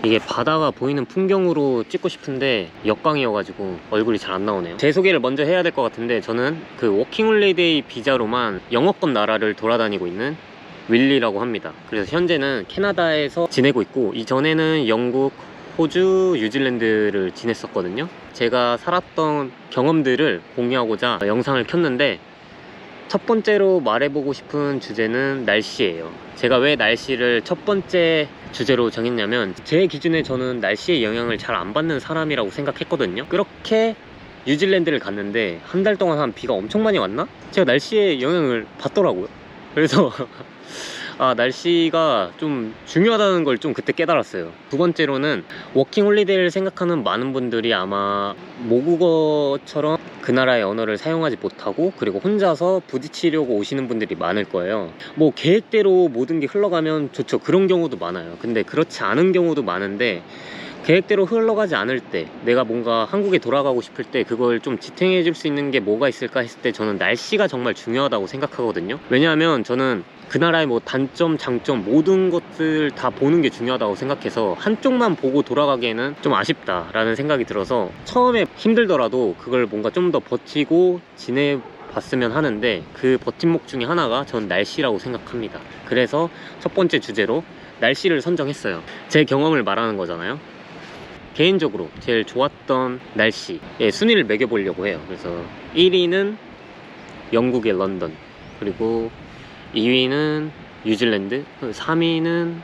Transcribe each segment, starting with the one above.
이게 바다가 보이는 풍경으로 찍고 싶은데 역광이어가지고 얼굴이 잘 안 나오네요. 제 소개를 먼저 해야 될 것 같은데, 저는 그 워킹홀리데이 비자로만 영어권 나라를 돌아다니고 있는 윌리라고 합니다. 그래서 현재는 캐나다에서 지내고 있고, 이전에는 영국, 호주, 뉴질랜드를 지냈었거든요. 제가 살았던 경험들을 공유하고자 영상을 켰는데, 첫 번째로 말해보고 싶은 주제는 날씨예요. 제가 왜 날씨를 첫 번째 주제로 정했냐면, 제 기준에 저는 날씨의 영향을 잘 안 받는 사람이라고 생각했거든요. 그렇게 뉴질랜드를 갔는데 한 달 동안 한 비가 엄청 많이 왔나? 제가 날씨의 영향을 받더라고요. 그래서 아, 날씨가 좀 중요하다는 걸 좀 그때 깨달았어요. 두 번째로는 워킹홀리데이를 생각하는 많은 분들이 아마 모국어처럼 그 나라의 언어를 사용하지 못하고, 그리고 혼자서 부딪히려고 오시는 분들이 많을 거예요. 뭐 계획대로 모든 게 흘러가면 좋죠. 그런 경우도 많아요. 근데 그렇지 않은 경우도 많은데, 계획대로 흘러가지 않을 때, 내가 뭔가 한국에 돌아가고 싶을 때 그걸 좀 지탱해 줄 수 있는 게 뭐가 있을까 했을 때, 저는 날씨가 정말 중요하다고 생각하거든요. 왜냐하면 저는 그 나라의 뭐 단점, 장점 모든 것들 다 보는 게 중요하다고 생각해서 한쪽만 보고 돌아가기에는 좀 아쉽다라는 생각이 들어서, 처음에 힘들더라도 그걸 뭔가 좀 더 버티고 지내봤으면 하는데, 그 버팀목 중에 하나가 전 날씨라고 생각합니다. 그래서 첫 번째 주제로 날씨를 선정했어요. 제 경험을 말하는 거잖아요. 개인적으로 제일 좋았던 날씨의 순위를 매겨보려고 해요. 그래서 1위는 영국의 런던, 그리고 2위는 뉴질랜드, 3위는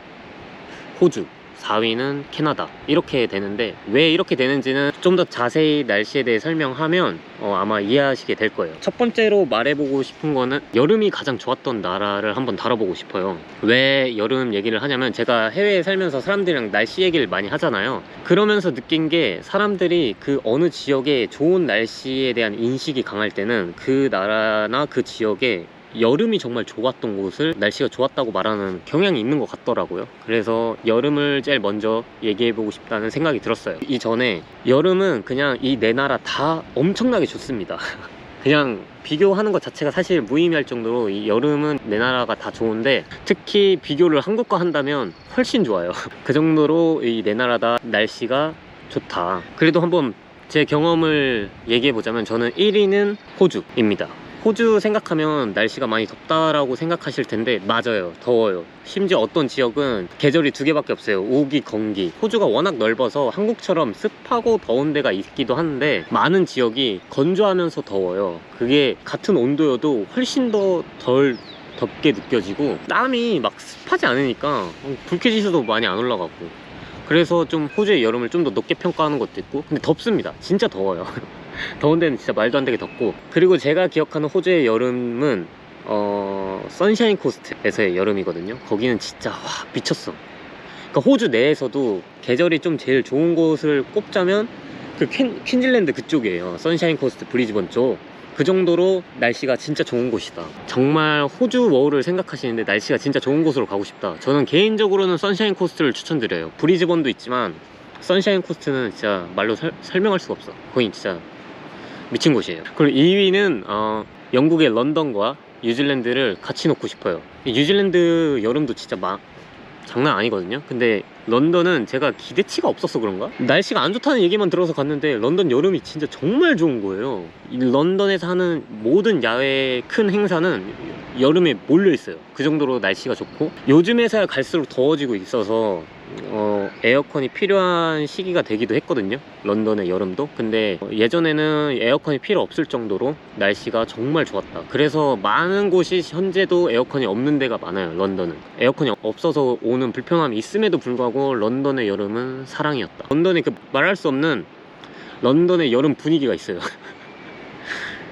호주, 4위는 캐나다, 이렇게 되는데, 왜 이렇게 되는지는 좀 더 자세히 날씨에 대해 설명하면 아마 이해하시게 될 거예요. 첫 번째로 말해보고 싶은 거는 여름이 가장 좋았던 나라를 한번 다뤄보고 싶어요. 왜 여름 얘기를 하냐면, 제가 해외에 살면서 사람들이랑 날씨 얘기를 많이 하잖아요. 그러면서 느낀 게, 사람들이 그 어느 지역에 좋은 날씨에 대한 인식이 강할 때는 그 나라나 그 지역에 여름이 정말 좋았던 곳을 날씨가 좋았다고 말하는 경향이 있는 것 같더라고요. 그래서 여름을 제일 먼저 얘기해보고 싶다는 생각이 들었어요. 이전에 여름은 그냥 이 네 나라 다 엄청나게 좋습니다. 그냥 비교하는 것 자체가 사실 무의미할 정도로 이 여름은 네 나라가 다 좋은데, 특히 비교를 한국과 한다면 훨씬 좋아요. 그 정도로 이 네 나라 다 날씨가 좋다. 그래도 한번 제 경험을 얘기해보자면, 저는 1위는 호주입니다. 호주 생각하면 날씨가 많이 덥다라고 생각하실 텐데, 맞아요. 더워요. 심지어 어떤 지역은 계절이 두 개밖에 없어요. 우기, 건기. 호주가 워낙 넓어서 한국처럼 습하고 더운 데가 있기도 한데, 많은 지역이 건조하면서 더워요. 그게 같은 온도여도 훨씬 더 덜 덥게 느껴지고, 땀이 막 습하지 않으니까 불쾌지수도 많이 안 올라가고, 그래서 좀 호주의 여름을 좀 더 높게 평가하는 것도 있고. 근데 덥습니다. 진짜 더워요. 더운 데는 진짜 말도 안 되게 덥고. 그리고 제가 기억하는 호주의 여름은 선샤인 코스트에서의 여름이거든요. 거기는 진짜 와, 미쳤어. 그러니까 호주 내에서도 계절이 좀 제일 좋은 곳을 꼽자면 그 퀸즐랜드 그쪽이에요. 선샤인 코스트, 브리즈번 쪽. 그 정도로 날씨가 진짜 좋은 곳이다. 정말 호주 워홀을 생각하시는데 날씨가 진짜 좋은 곳으로 가고 싶다, 저는 개인적으로는 선샤인 코스트를 추천드려요. 브리즈번도 있지만 선샤인 코스트는 진짜 말로 설명할 수가 없어. 거기 진짜 미친 곳이에요. 그리고 2위는 영국의 런던과 뉴질랜드를 같이 놓고 싶어요. 뉴질랜드 여름도 진짜 장난 아니거든요. 근데 런던은 제가 기대치가 없어서 그런가? 날씨가 안 좋다는 얘기만 들어서 갔는데, 런던 여름이 진짜 정말 좋은 거예요. 이 런던에서 하는 모든 야외 큰 행사는 여름에 몰려 있어요. 그 정도로 날씨가 좋고, 요즘에서야 갈수록 더워지고 있어서 에어컨이 필요한 시기가 되기도 했거든요, 런던의 여름도. 근데 예전에는 에어컨이 필요 없을 정도로 날씨가 정말 좋았다. 그래서 많은 곳이 현재도 에어컨이 없는 데가 많아요. 런던은 에어컨이 없어서 오는 불편함이 있음에도 불구하고 런던의 여름은 사랑이었다. 런던에 그 말할 수 없는 런던의 여름 분위기가 있어요.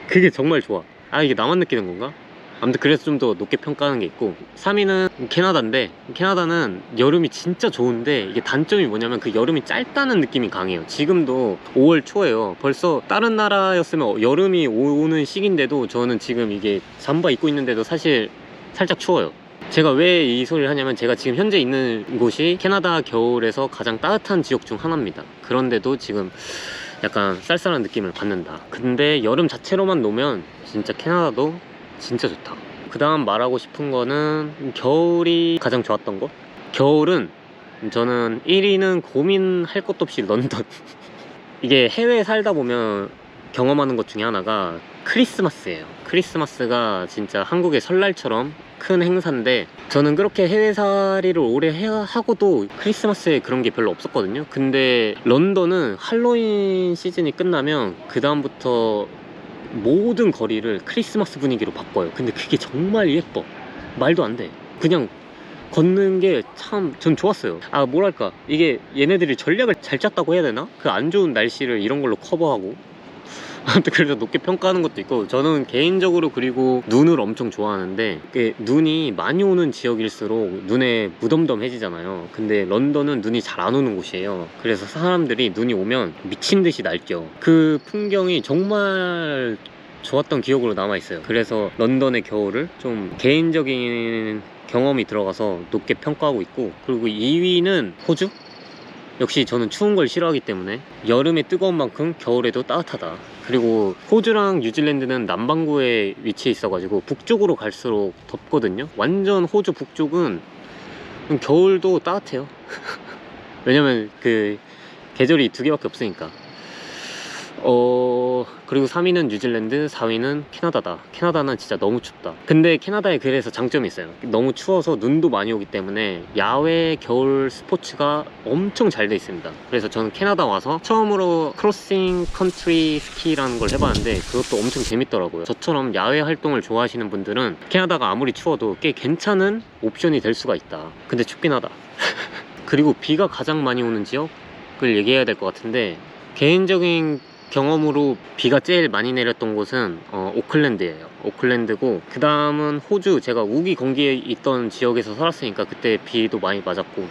그게 정말 좋아. 아, 이게 나만 느끼는 건가? 아무튼 그래서 좀 더 높게 평가하는 게 있고, 3위는 캐나다인데, 캐나다는 여름이 진짜 좋은데, 이게 단점이 뭐냐면 그 여름이 짧다는 느낌이 강해요. 지금도 5월 초예요. 벌써 다른 나라였으면 여름이 오는 시기인데도 저는 지금 이게 잠바 입고 있는데도 사실 살짝 추워요. 제가 왜 이 소리를 하냐면, 제가 지금 현재 있는 곳이 캐나다 겨울에서 가장 따뜻한 지역 중 하나입니다. 그런데도 지금 약간 쌀쌀한 느낌을 받는다. 근데 여름 자체로만 놓으면 진짜 캐나다도 진짜 좋다. 그 다음 말하고 싶은 거는 겨울이 가장 좋았던 거? 겨울은 저는 1위는 고민할 것도 없이 런던. 이게 해외에 살다 보면 경험하는 것 중에 하나가 크리스마스예요. 크리스마스가 진짜 한국의 설날처럼 큰 행사인데, 저는 그렇게 해외살이를 오래 하고도 크리스마스에 그런 게 별로 없었거든요. 근데 런던은 할로윈 시즌이 끝나면 그 다음부터 모든 거리를 크리스마스 분위기로 바꿔요. 근데 그게 정말 예뻐. 말도 안 돼. 그냥 걷는 게 참 전 좋았어요. 아, 뭐랄까, 이게 얘네들이 전략을 잘 짰다고 해야 되나? 그 안 좋은 날씨를 이런 걸로 커버하고 아무튼 그래서 높게 평가하는 것도 있고, 저는 개인적으로 그리고 눈을 엄청 좋아하는데, 눈이 많이 오는 지역일수록 눈에 무덤덤해지잖아요. 근데 런던은 눈이 잘 안 오는 곳이에요. 그래서 사람들이 눈이 오면 미친 듯이 날뛰어. 그 풍경이 정말 좋았던 기억으로 남아있어요. 그래서 런던의 겨울을 좀 개인적인 경험이 들어가서 높게 평가하고 있고, 그리고 2위는 호주? 역시 저는 추운 걸 싫어하기 때문에 여름에 뜨거운 만큼 겨울에도 따뜻하다. 그리고 호주랑 뉴질랜드는 남반구에 위치해 있어가지고 북쪽으로 갈수록 덥거든요. 완전 호주 북쪽은 겨울도 따뜻해요. 왜냐면 그 계절이 두 개밖에 없으니까. 그리고 3위는 뉴질랜드, 4위는 캐나다다. 캐나다는 진짜 너무 춥다. 근데 캐나다에 그래서 장점이 있어요. 너무 추워서 눈도 많이 오기 때문에 야외 겨울 스포츠가 엄청 잘 돼 있습니다. 그래서 저는 캐나다 와서 처음으로 크로싱 컨트리 스키라는 걸 해봤는데 그것도 엄청 재밌더라고요. 저처럼 야외 활동을 좋아하시는 분들은 캐나다가 아무리 추워도 꽤 괜찮은 옵션이 될 수가 있다. 근데 춥긴 하다. 그리고 비가 가장 많이 오는 지역을 얘기해야 될 것 같은데, 개인적인 경험으로 비가 제일 많이 내렸던 곳은 오클랜드예요. 오클랜드고, 그 다음은 호주. 제가 우기 건기에 있던 지역에서 살았으니까 그때 비도 많이 맞았고,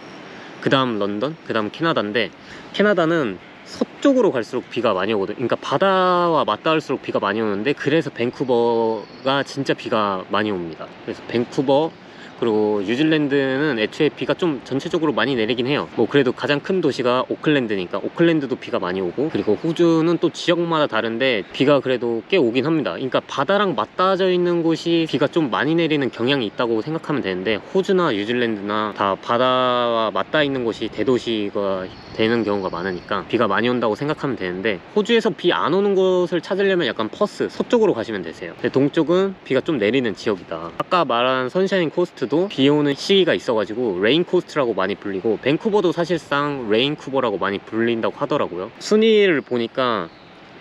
그 다음 런던, 그 다음 캐나다인데, 캐나다는 서쪽으로 갈수록 비가 많이 오거든. 그러니까 바다와 맞닿을수록 비가 많이 오는데, 그래서 밴쿠버가 진짜 비가 많이 옵니다. 그래서 밴쿠버, 그리고 뉴질랜드는 애초에 비가 좀 전체적으로 많이 내리긴 해요. 뭐 그래도 가장 큰 도시가 오클랜드니까 오클랜드도 비가 많이 오고, 그리고 호주는 또 지역마다 다른데 비가 그래도 꽤 오긴 합니다. 그러니까 바다랑 맞닿아져 있는 곳이 비가 좀 많이 내리는 경향이 있다고 생각하면 되는데, 호주나 뉴질랜드나 다 바다와 맞닿아 있는 곳이 대도시가 되는 경우가 많으니까 비가 많이 온다고 생각하면 되는데, 호주에서 비 안 오는 곳을 찾으려면 약간 퍼스 서쪽으로 가시면 되세요. 근데 동쪽은 비가 좀 내리는 지역이다. 아까 말한 선샤인 코스트 비 오는 시기가 있어가지고 레인 코스트라고 많이 불리고, 밴쿠버도 사실상 레인쿠버라고 많이 불린다고 하더라고요. 순위를 보니까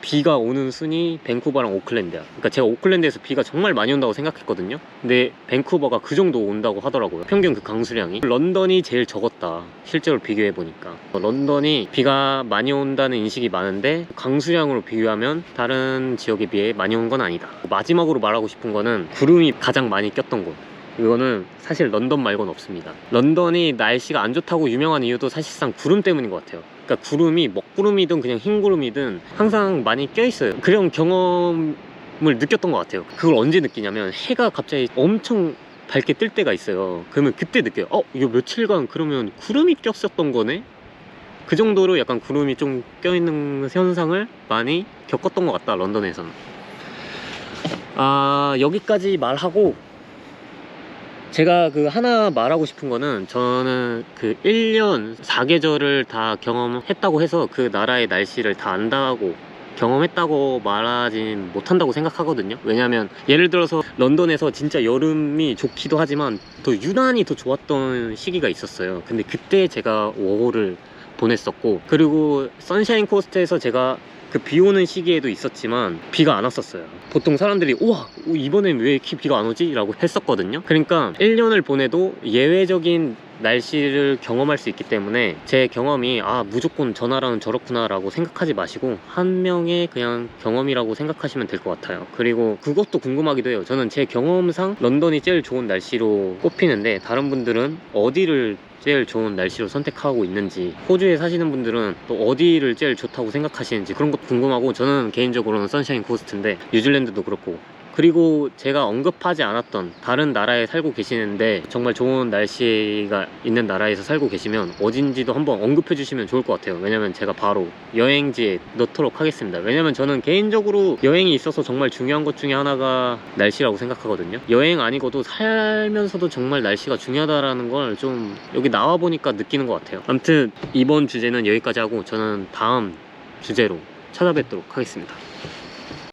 비가 오는 순위 밴쿠버랑 오클랜드야. 그러니까 제가 오클랜드에서 비가 정말 많이 온다고 생각했거든요. 근데 밴쿠버가 그 정도 온다고 하더라고요. 평균 그 강수량이. 런던이 제일 적었다, 실제로 비교해보니까. 런던이 비가 많이 온다는 인식이 많은데 강수량으로 비교하면 다른 지역에 비해 많이 온 건 아니다. 마지막으로 말하고 싶은 거는 구름이 가장 많이 꼈던 곳. 이거는 사실 런던 말고는 없습니다. 런던이 날씨가 안 좋다고 유명한 이유도 사실상 구름 때문인 것 같아요. 그러니까 구름이 먹구름이든 그냥 흰구름이든 항상 많이 껴있어요. 그런 경험을 느꼈던 것 같아요. 그걸 언제 느끼냐면, 해가 갑자기 엄청 밝게 뜰 때가 있어요. 그러면 그때 느껴요. 이거 며칠간 그러면 구름이 꼈었던 거네? 그 정도로 약간 구름이 좀 껴있는 현상을 많이 겪었던 것 같다, 런던에서는. 여기까지 말하고, 제가 그 하나 말하고 싶은 거는, 저는 그 1년 4계절을 다 경험했다고 해서 그 나라의 날씨를 다 안다고, 경험했다고 말하진 못한다고 생각하거든요. 왜냐면 예를 들어서 런던에서 진짜 여름이 좋기도 하지만 더 유난히 더 좋았던 시기가 있었어요. 근데 그때 제가 5월을 보냈었고, 그리고 선샤인 코스트에서 제가 그 비 오는 시기에도 있었지만 비가 안 왔었어요. 보통 사람들이 우와, 이번엔 왜 이렇게 비가 안 오지? 라고 했었거든요. 그러니까 1년을 보내도 예외적인 날씨를 경험할 수 있기 때문에, 제 경험이 무조건 저 나라는 저렇구나 라고 생각하지 마시고 한 명의 그냥 경험이라고 생각하시면 될 것 같아요. 그리고 그것도 궁금하기도 해요. 저는 제 경험상 런던이 제일 좋은 날씨로 꼽히는데, 다른 분들은 어디를 제일 좋은 날씨로 선택하고 있는지, 호주에 사시는 분들은 또 어디를 제일 좋다고 생각하시는지, 그런 것도 궁금하고, 저는 개인적으로는 선샤인 코스트인데 뉴질랜드도 그렇고 그리고 제가 언급하지 않았던 다른 나라에 살고 계시는데 정말 좋은 날씨가 있는 나라에서 살고 계시면 어딘지도 한번 언급해 주시면 좋을 것 같아요. 왜냐면 제가 바로 여행지에 넣도록 하겠습니다. 왜냐면 저는 개인적으로 여행이 있어서 정말 중요한 것 중에 하나가 날씨라고 생각하거든요. 여행 아니고도 살면서도 정말 날씨가 중요하다라는 걸 좀 여기 나와 보니까 느끼는 것 같아요. 아무튼 이번 주제는 여기까지 하고 저는 다음 주제로 찾아뵙도록 하겠습니다.